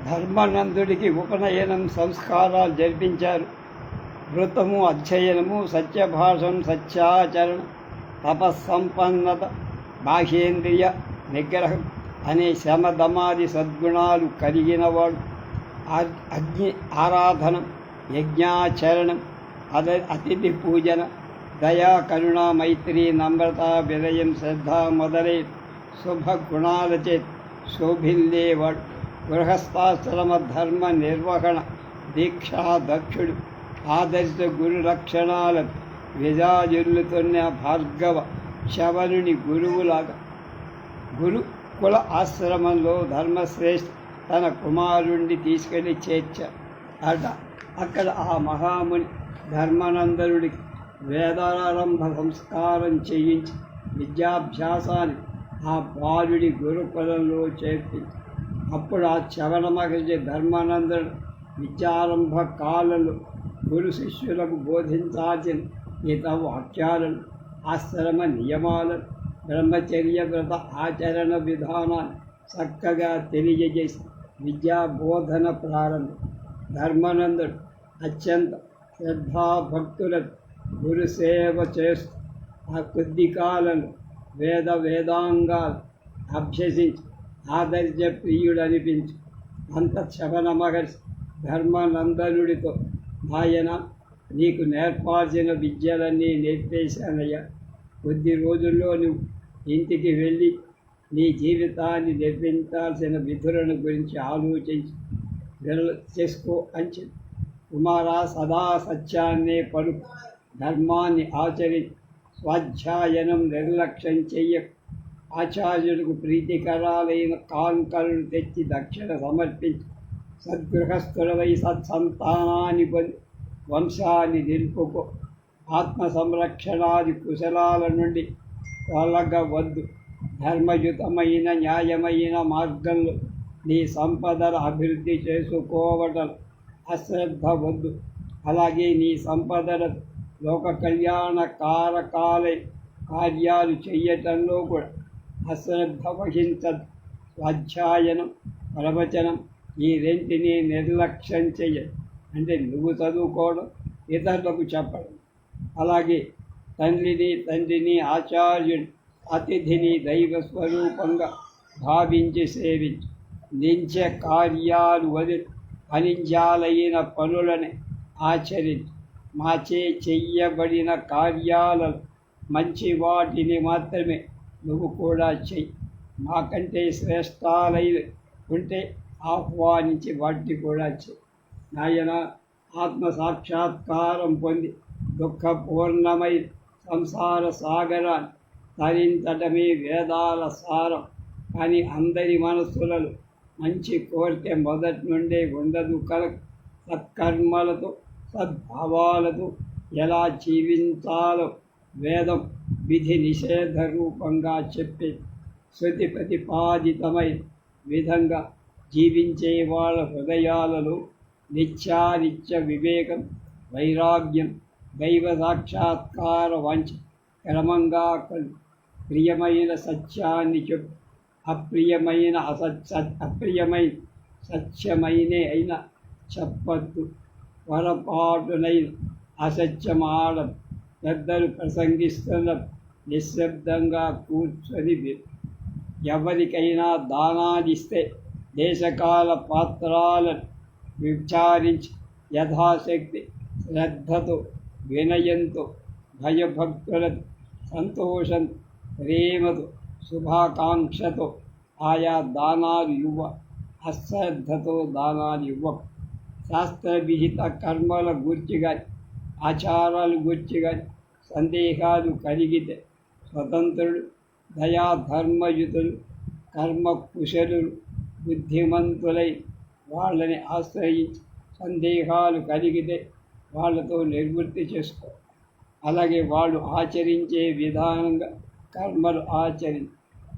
ధర్మానందుడికి ఉపనయనం సంస్కారాలు జరిపించారు. వృతము, అధ్యయనము, సత్యభాషం, సత్యాచరణ, తపస్సంపన్నత, బాహ్యేంద్రియ నిగ్రహం అనే శమదమాది సద్గుణాలు కలిగినవాడు. అగ్ని ఆరాధనం, యజ్ఞాచరణం, అతిథి పూజన, దయా, కరుణ, మైత్రి, నమ్రత, వినయం, శ్రద్ధ మొదలై శుభగుణాలచే శోభిల్లేవాడు. గృహస్థాశ్రమ ధర్మ నిర్వహణ, దీక్షా దక్షుడు, ఆదర్శ గురు లక్షణాలను విజాజిల్లుతున్న భార్గవ శవనుని గురువులాగా గురుకుల ఆశ్రమంలో ధర్మశ్రేష్ఠ తన కుమారుణ్ణి తీసుకెళ్ళి చేర్చారు. అక్కడ ఆ మహాముని ధర్మానందనుడికి వేదారంభ సంస్కారం చేయించి విద్యాభ్యాసాన్ని ఆ బాలుడి గురుకులంలో చేర్పించి అప్పుడు ఆ చవన మహర్షి ధర్మానందుడు విద్యారంభ కాలంలో గురు శిష్యులకు బోధించాల్సిన హిత వాక్యాలను, ఆశ్రమ నియమాలను, బ్రహ్మచర్య వ్రత ఆచరణ విధానాన్ని చక్కగా తెలియజేసి విద్యాబోధన ప్రారంభం. ధర్మానందుడు అత్యంత శ్రద్ధాభక్తులకు గురుసేవ చేస్తూ ఆ కొద్ది కాలంలో వేదాంగాలు అభ్యసించి ఆదర్శ ప్రియుడనిపించు. అంత శవన మహర్షి ధర్మానందనుడితో, ఆయన నీకు నేర్పాల్సిన విద్యలన్నీ నేర్పేశానయ్యా. కొద్ది రోజుల్లో నువ్వు ఇంటికి వెళ్ళి నీ జీవితాన్ని నిర్మించాల్సిన విధులను గురించి ఆలోచించి చేసుకో అని చెప్పి, కుమారా సదా సత్యాన్నే పలుకు, ధర్మాన్ని ఆచరించి స్వాధ్యాయనం నిర్లక్ష్యం చెయ్య, ఆచార్యులకు ప్రీతికరాలైన కాంకలను తెచ్చి దక్షిణ సమర్పించి సద్గృహస్థులవై సత్సంతానాన్ని పొంది వంశాన్ని నిలుపుకో. ఆత్మ సంరక్షణాది కుశలాల నుండి తొలగవద్దు. ధర్మయుతమైన న్యాయమైన మార్గంలో నీ సంపదల అభివృద్ధి చేసుకోవడం అశ్రద్ధ వద్దు. అలాగే నీ సంపదల లోక కళ్యాణ కారకాలై కార్యాలు చేయటంలో కూడా అశ్రద్ధ వహించదు. స్వాధ్యాయనం, ప్రవచనం ఈ రెంటిని నిర్లక్ష్యం చెయ్యదు. అంటే నువ్వు చదువుకోవడం, ఇతరులకు చెప్పడం. అలాగే తండ్రిని ఆచార్యుని, అతిథిని దైవ స్వరూపంగా భావించి సేవించు. నిత్య కార్యాలు వదిలి అనిత్యాలైన పనులని ఆచరించు. మాచే చెయ్యబడిన కార్యాలను మంచి వాటిని మాత్రమే నువ్వు కూడా చెయ్యి. మాకంటే శ్రేష్టాలై ఉంటే ఆహ్వానించి వాటిని కూడా చెయ్యి. నాయన, ఆత్మసాక్షాత్కారం పొంది దుఃఖపూర్ణమై సంసార సాగరాన్ని తరించడమే వేదాల సారం. కానీ అందరి మనస్సులలో మంచి కోరిక మొదటి నుండే ఉండదు కనుక సత్కర్మలతో, సద్భావాలతో ఎలా జీవించాలో వేదం విధి నిషేధ రూపంగా చెప్పి శృతి ప్రతిపాదితమైన విధంగా జీవించే వాళ్ళ హృదయాలలో నిత్యానిత్య వివేకం, వైరాగ్యం, దైవ సాక్షాత్కార వాంఛ క్రమంగా ప్రియమైన సత్యాన్ని చెప్పు. అప్రియమైన సత్యమైనే అయినా చెప్పద్దు. పొరపాటునైన అసత్యమాడం. పెద్దలు ప్రసంగిస్తున్న నిశ్శబ్దంగా కూర్చొని ఎవరికైనా దానాలిస్తే దేశకాల పాత్రాలను విచారించి యథాశక్తి శ్రద్ధతో, వినయంతో, భయభక్తులతో, సంతోషం, ప్రేమతో, శుభాకాంక్షతో ఆయా దానాలు ఇవ్వ. అశ్రద్ధతో దానాలు ఇవ్వ. శాస్త్రవిహిత కర్మల గూర్చి కానీ, ఆచారాలు గూర్చి కానీ సందేహాలు కలిగితే స్వతంత్రుడు, దయాధర్మయుతులు, కర్మ కుశలులు, బుద్ధిమంతులై వాళ్ళని ఆశ్రయించి సందేహాలు కలిగితే వాళ్ళతో నివృత్తి చేసుకో. అలాగే వాళ్ళు ఆచరించే విధానంగా కర్మలు ఆచరించి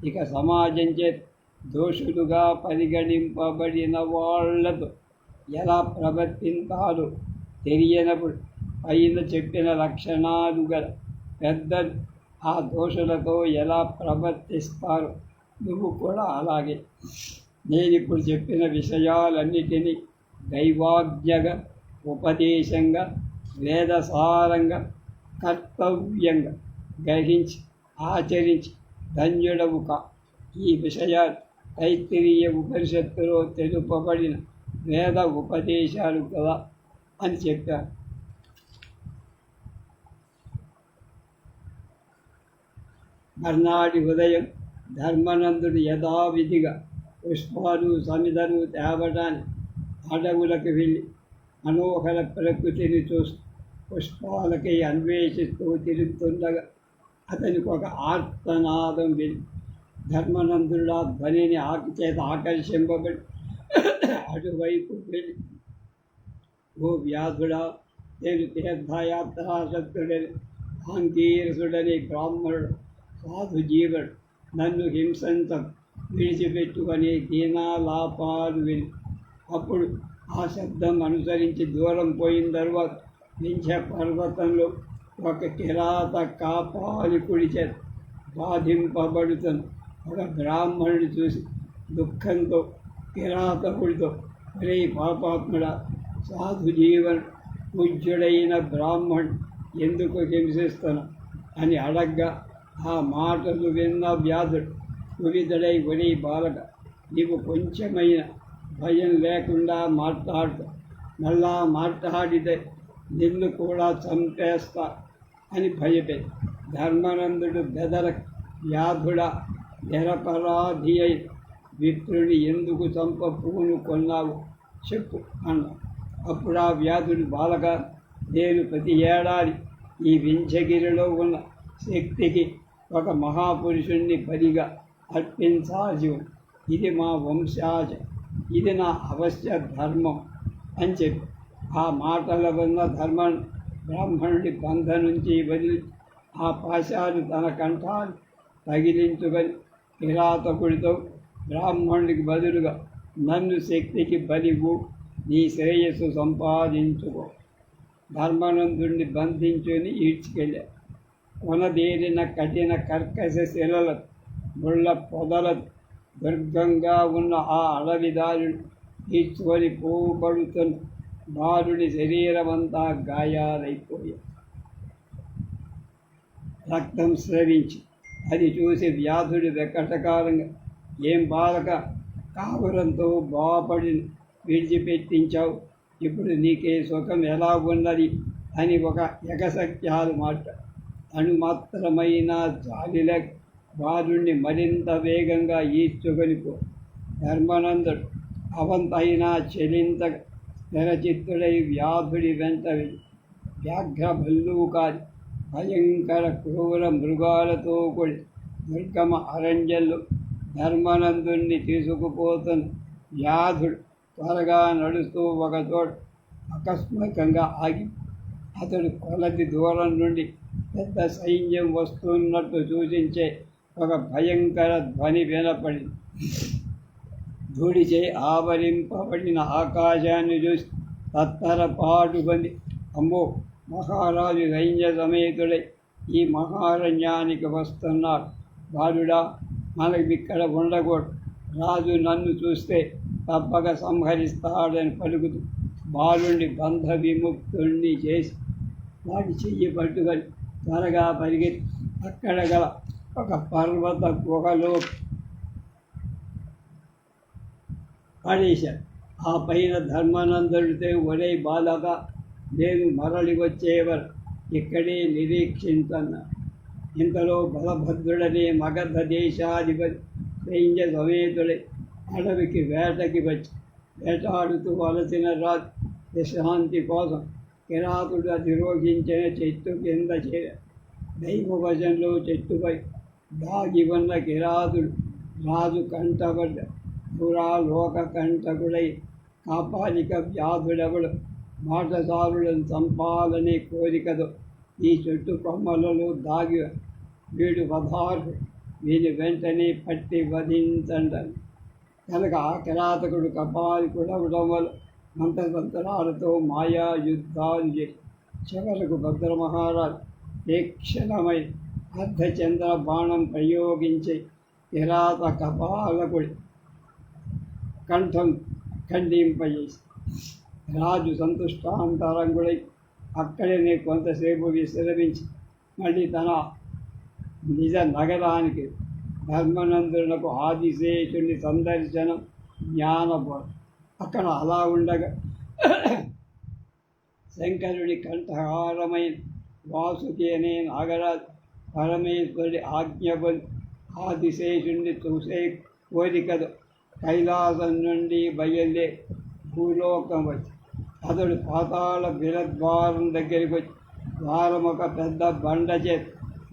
ఇక సమాజం చేత దోషులుగా పరిగణింపబడిన వాళ్లతో ఎలా ప్రవర్తించాలో తెలియనప్పుడు పైన చెప్పిన లక్షణాలు గల పెద్దలు ఆ దోషులతో ఎలా ప్రవర్తిస్తారో నువ్వు కూడా అలాగే నేనిప్పుడు చెప్పిన విషయాలన్నిటినీ దైవాజ్ఞగా, ఉపదేశంగా, వేదసారంగా, కర్తవ్యంగా గ్రహించి ఆచరించి ధన్యుడవు కా. ఈ విషయాలు తైత్తిరీయ ఉపనిషత్తులో తెలుపబడిన వేద ఉపదేశాలు కదా అని చెప్పారు. మర్నాటి ఉదయం ధర్మనందుడు యథావిధిగా పుష్పాలు సమిధలు తేవడానికి అడవులకు వెళ్ళి మనోహర ప్రకృతిని చూస్తూ పుష్పాలకై అన్వేషిస్తూ తిరుగుతుండగా అతనికి ఒక ఆర్తనాదం వెళ్ళి ధర్మనందుడు ఆ ధ్వనిని చేత ఆకర్షింపబడి అటువైపు వెళ్ళి, ఓ వ్యాధుడా, నేను తీర్థయాత్రాసక్తుడని ఆంకీరసుడని బ్రాహ్మణుడు సాధు జీవుడు నన్ను హింసంతం విడిచిపెట్టుకొని దీనాలాపాలు విని అప్పుడు ఆ శబ్దం అనుసరించి దూరం పోయిన తర్వాత వింధ్య పర్వతంలో ఒక కిరాత కాపాలికుడి చేత బాధింపబడుతున్న ఒక బ్రాహ్మణుడు చూసి దుఃఖంతో కిరాతకుడితో, రే పాపాత్ముడ, సాధు జీవన పూజ్యుడైన బ్రాహ్మణుడు ఎందుకు హింసిస్తున్నా అని అడగ్గా ఆ మాటలు విన్న వ్యాధుడు కువితుడై, ఒరే బాలక, నీవు కొంచెమైన భయం లేకుండా మాట్లాడుతా, మళ్ళా మాట్లాడితే నిన్ను కూడా చంపేస్తా అని భయపెట్టి ధర్మనందుడు బెదర, వ్యాధుడ, నిరపరాధి అయి విప్రుని ఎందుకు పూనుకొన్నావు చెప్పు అన్న. అప్పుడు ఆ వ్యాధుడు, బాలక, నేను ప్రతి ఏడాది ఈ వింధ్యగిరిలో ఉన్న శక్తికి ఒక మహాపురుషుణ్ణి బలిగా అర్పించాల్సి ఉంది. ఇది మా వంశాచ, ఇది నా అవశ్య ధర్మం అని చెప్పి ఆ మాటల వల్ల బ్రాహ్మణుడి బంధ నుంచి వదిలి ఆ పాశాలు తన కంఠాన్ని తగిలించుకొని కిరాతకుడితో, బ్రాహ్మణుడికి బదులుగా నన్ను శక్తికి బలివు, నీ శ్రేయస్సు సంపాదించుకో. ధర్మానందుడిని బంధించుని ఈడ్చుకెళ్ళారు. కొనదేరిన కఠిన కర్కశ శిలల ముళ్ళ పొదల దుర్గంగా ఉన్న ఆ అడవిదారుడు ఈడ్చుకొని పోబడుతున్న బాలుడి శరీరమంతా గాయాలైపోయాయి. రక్తం స్రవించి అది చూసి వ్యాధుడి వెకటకాలంగా, ఏం బాలక, కాపురంతో బాపడి విడిచిపెట్టించావు, ఇప్పుడు నీకే సుఖం ఎలా ఉన్నది అని ఒక ఎగసత్యాలు మాట. అణుమాత్రమైన జాలిల బాలుణ్ణి మరింత వేగంగా ఈడ్చుకొని పో. ధర్మానందుడు అవంతైనా చెలింత నిరచిత్తుడై వ్యాధుడి వెంట వ్యాఘ్ర భల్లూకాది భయంకర క్రూర మృగాలతో కూడి దుర్గమ అరణ్యంలో ధర్మానందుణ్ణి తీసుకుపోతున్న వ్యాధుడు త్వరగా నడుస్తూ ఒకచోట ఆకస్మికంగా ఆగి అతడు కొలది దూరం నుండి పెద్ద సైన్యం వస్తున్నట్టు సూచించే ఒక భయంకర ధ్వని వినపడింది. ధూళిచే ఆవరింపబడిన ఆకాశాన్ని చూసి తత్తరపాటుకొని, అమ్మో, మహారాజు సైన్య సమేతుడై ఈ మహారణ్యానికి వస్తున్నాడు. బాలుడా, మనకి ఇక్కడ ఉండకూడదు, రాజు నన్ను చూస్తే తప్పక సంహరిస్తాడని పలుకుతూ బాలుని బంధ విముక్తుణ్ణి చేసి వాడి చెయ్యి పట్టుకొని త్వరగా పరిగెత్తి అక్కడ గల ఒక పర్వత గుహలో పడేశాడు. ఆ పైన ధర్మానందుడితో, ఒరే బాలక, నేను మరలి వచ్చేవారు ఇక్కడే నిరీక్షించన్నా. ఇంతలో బలభద్రుడనే మగధ దేశాధిపతి సైన్య సమేతుడై అడవికి వేటకి వచ్చి వేటాడుతూ వలసిన రాజు విశ్రాంతి కోసం కిరాతుడు అధిరోహించిన చెట్టు కింద చేరాడు. దైవవశంలో చెట్టుపై దాగి ఉన్న కిరాతుడు రాజు కంటబడ్డ పురాలోక కంటకుడై కాపాలిక వ్యాధుడెవడు మాటసారులను చంపాలనే కోరికతో ఈ చెట్టు కొమ్మలలో దాగి వీడు వధార్హుడు, వీని వెంటనే పట్టి వధించండి. కనుక ఆ కిరాతకుడు కపాలికుడవడం వల్ల మంత్రతంత్రాలతో మాయా యుద్ధాలు చేసి చివరకు భద్రమహారాజు తీక్షణమై అర్ధచంద్ర బాణం ప్రయోగించి కిరాత కపాలకుడి కంఠం ఖండింపజేసి రాజు సంతుష్టాంతరంగుడై అక్కడనే కొంతసేపు విశ్రమించి మళ్ళీ తన నిజ నగరానికి ధర్మనందులకు ఆదిశేషుని సందర్శనం జ్ఞానబోధ. అక్కడ అలా ఉండగా శంకరుడి కంఠహారమైన వాసుకి అనే నాగరాజు పరమేశ్వరుడి ఆజ్ఞపడి ఆదిశేషుణ్ణి చూసే కోరికలు కైలాసం నుండి బయలుదే భూలోకం వచ్చి అతడు పాతాళ బిలద్వారం దగ్గరికి వచ్చి ద్వారం ఒక పెద్ద బండ చేతి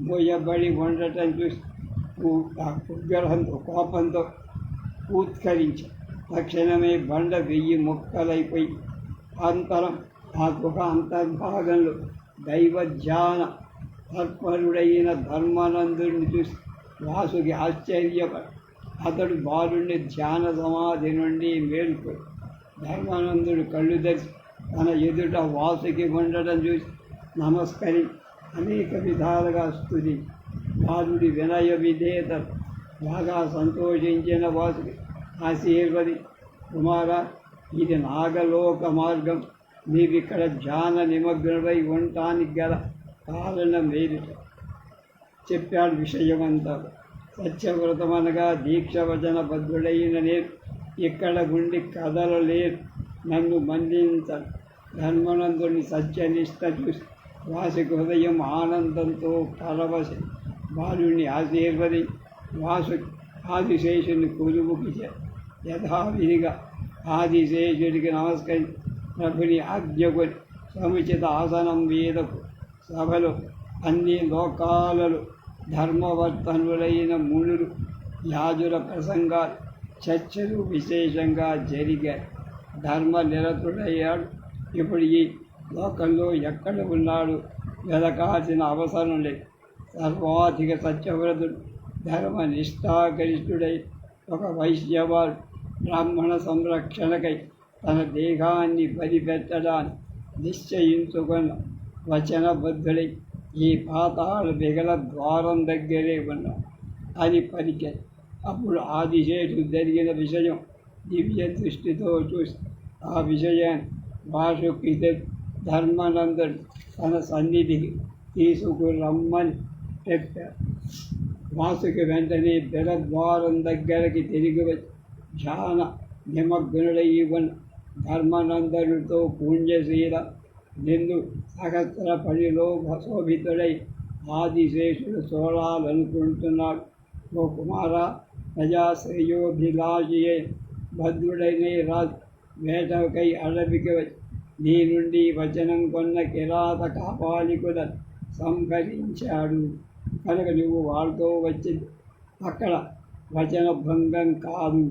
మోయబడి ఉండటం చూసి ఉగ్రహంతో కోపంతో ఉత్కరించి తక్షణమే బండ 1000 ముక్కలైపోయి ఆ గుహ అంతర్భాగంలో దైవధ్యాన తత్పరుడైన ధర్మానందుడిని చూసి వాసుకి ఆశ్చర్యపడి అతడు బాలుడిని ధ్యాన సమాధి నుండి మేల్కొని ధర్మానందుడు కళ్ళు తెరిచి తన ఎదుట వాసుకి ఉండటం చూసి నమస్కరి అనేక విధాలుగా స్తుతి బాలుడి వినయ విధేయత బాగా సంతోషించిన వాసుకి ఆశీర్వది కుమార ఇది నాగలోక మార్గం, నీవిక్కడ ధ్యాన నిమగ్నుడై ఉండటానికి గల కారణం ఏమిటి చెప్పాడు విషయమంతా. సత్యవ్రతమనగా దీక్షవచన బద్ధుడైన నేను ఇక్కడ ఉండి కదలలేను, నన్ను మందించను. ధర్మనందుని సత్యనిష్ట చూసి వాసుకి హృదయం ఆనందంతో పరవశి బాలుని ఆశీర్వది వాసుకి ఆదిశేషుని కొలువుకి యథావిధిగా ఆదిశేషుడికి నమస్కరించి ప్రభుని ఆజ్ఞకొని సముచిత ఆసనం మీదకు సభలో అన్ని లోకాలలో ధర్మవర్తనులైన మునులు యాజుల ప్రసంగాలు చర్చలు విశేషంగా జరిగాయి. ధర్మ నిరతుడయ్యాడు. ఇప్పుడు ఈ లోకంలో ఎక్కడ ఉన్నాడు వెదకాల్సిన అవసరం లేదు. సర్వాధిక సత్యవ్రతుడు ధర్మ నిష్ఠాగరిష్ఠుడై ఒక వైశ్యవాడు బ్రాహ్మణ సంరక్షణకై తన దేహాన్ని బలిపెట్టడానికి నిశ్చయించుకున్న వచనబద్ధుడై ఈ పాతాళ బిగల ద్వారం దగ్గరే ఉన్నాడు అని పలికారు. అప్పుడు ఆదిశేషుడు జరిగిన విషయం దివ్య దృష్టితో చూసి ఆ విషయాన్ని వాసుకి ధర్మానందుడు తన సన్నిధికి తీసుకురమ్మని చెప్పారు. వాసుకి వెంటనే బిలద్వారం దగ్గరికి తిరిగి వచ్చి ధ్యాన నిమగ్నుడై ఉన్న ధర్మానందుడితో పుణ్యశీల నిన్ను సహస్ర పనిలో శోభితుడై ఆదిశేషుడు చూడాలనుకుంటున్నాడు. ఓ కుమార, ప్రజాశ్రేయోభిలాషియే భద్రుడైన రాజు వేటకై అడవికి వచ్చి నీ నుండి వచనం కొన్న కిరాత కాపాలికులను సంహరించాడు కనుక నువ్వు వాళ్ళతో వచ్చింది అక్కడ వచన భంగం కాదు,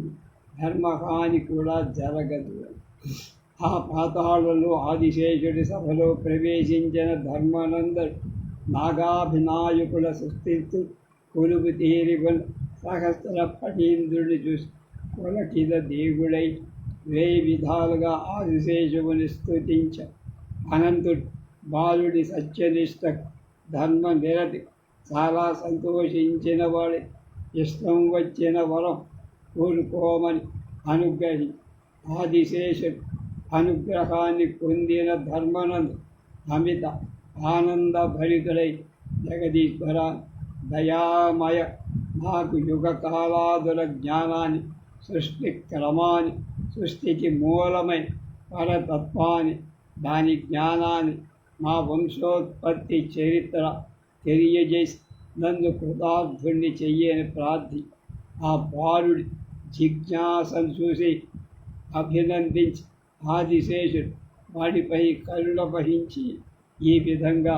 ధర్మహాని కూడా జరగదు. ఆ పాతాళంలో ఆదిశేషుడి సభలో ప్రవేశించిన ధర్మానందుడు నాగాభినాయకుల సృష్టిస్తూ కొలువు తీరిగొని సహస్ర పటీంద్రుడిని చూసి కులకిద దేవుడై 1000 విధాలుగా ఆదిశేషువుని స్తుతించాడు. అనంతుడు బాలుడి సత్యనిష్ట ధర్మ నిరతి చాలా సంతోషించిన వాడి ఇష్టం వచ్చిన వరం కోరుకోమని అనుగ్రహి ఆదిశేషుడు అనుగ్రహాన్ని పొందిన ధర్మనందు అమిత ఆనందభరితుడై జగదీశ్వర దయామయ నాకు యుగకాలాదుల జ్ఞానాన్ని సృష్టి క్రమాన్ని సృష్టికి మూలమైన పరతత్వాన్ని దాని జ్ఞానాన్ని మా వంశోత్పత్తి చరిత్ర తెలియజేసి నన్ను కృతార్థుణ్ణి చెయ్యని ప్రార్థి ఆ బాలుడి జిజ్ఞాసను చూసి అభినందించి ఆదిశేషుడు వాడిపై కరుణ వహించి ఈ విధంగా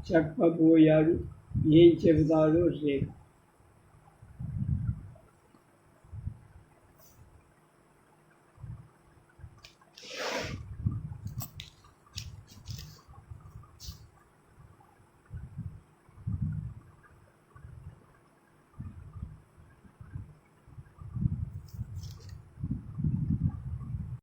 చెప్పబోయాడు. ఏం చెబుతాడో రేపు.